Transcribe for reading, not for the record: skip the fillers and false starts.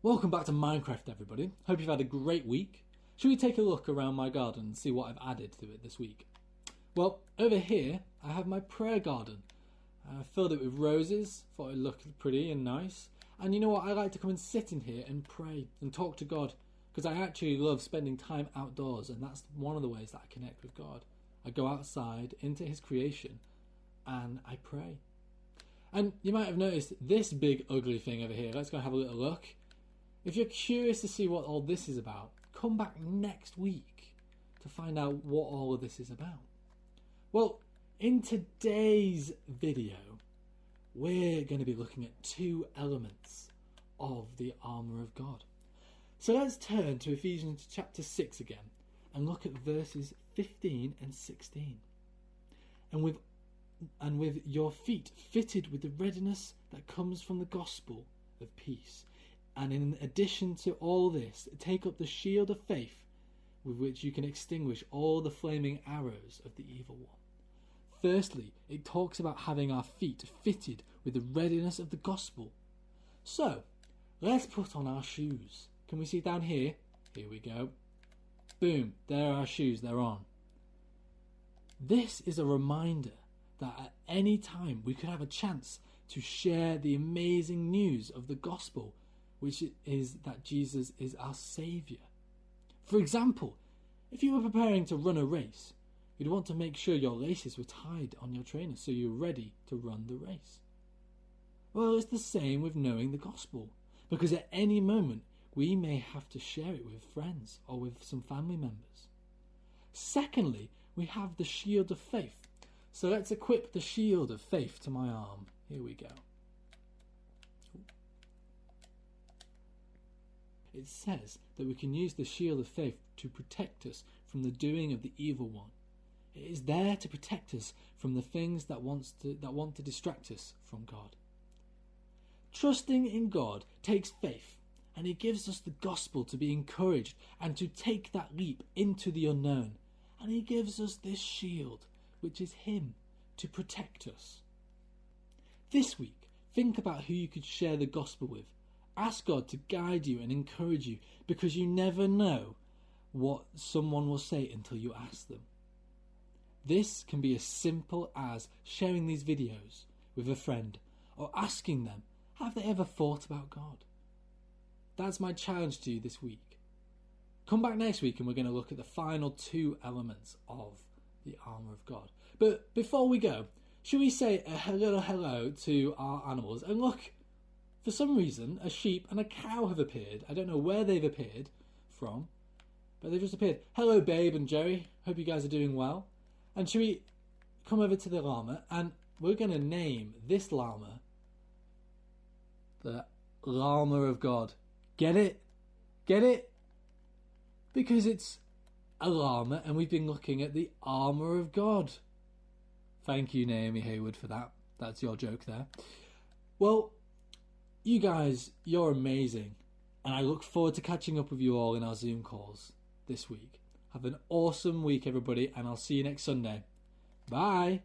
Welcome back to Minecraft, everybody. Hope you've had a great week. Should we take a look around my garden and see what I've added to it this week? Well, over here I have my prayer garden. I filled it with roses, thought it looked pretty and nice. And you know what, I like to come and sit in here and pray and talk to God, because I actually love spending time outdoors, and that's one of the ways that I connect with God. I go outside into his creation and I pray. And you might have noticed this big ugly thing over here. Let's go have a little look. If you're curious to see what all this is about, come back next week to find out what all of this is about. Well, in today's video, we're going to be looking at two elements of the armour of God. So let's turn to Ephesians chapter 6 again and look at verses 15 and 16. And with your feet fitted with the readiness that comes from the gospel of peace. And in addition to all this, take up the shield of faith with which you can extinguish all the flaming arrows of the evil one. Firstly, it talks about having our feet fitted with the readiness of the gospel. So, let's put on our shoes. Can we see down here? Here we go. Boom, there are our shoes, they're on. This is a reminder that at any time we could have a chance to share the amazing news of the gospel, which is that Jesus is our Saviour. For example, if you were preparing to run a race, you'd want to make sure your laces were tied on your trainers so you're ready to run the race. Well, it's the same with knowing the gospel, because at any moment we may have to share it with friends or with some family members. Secondly, we have the shield of faith. So let's equip the shield of faith to my arm. Here we go. It says that we can use the shield of faith to protect us from the doing of the evil one. It is there to protect us from the things that want to distract us from God. Trusting in God takes faith, and it gives us the gospel to be encouraged and to take that leap into the unknown. And he gives us this shield, which is him, to protect us. This week, think about who you could share the gospel with. Ask God to guide you and encourage you, because you never know what someone will say until you ask them. This can be as simple as sharing these videos with a friend or asking them, have they ever thought about God? That's my challenge to you this week. Come back next week and we're going to look at the final two elements of the armour of God. But before we go, should we say a hello to our animals? And look, for some reason, a sheep and a cow have appeared. I don't know where they've appeared from, but they've just appeared. Hello, Babe and Jerry. Hope you guys are doing well. And should we come over to the llama, and we're going to name this llama the Llama of God. Get it? Get it? Because it's a llama and we've been looking at the armour of God. Thank you, Naomi Hayward, for that. That's your joke there. Well, you guys, you're amazing. And I look forward to catching up with you all in our Zoom calls this week. Have an awesome week, everybody, and I'll see you next Sunday. Bye.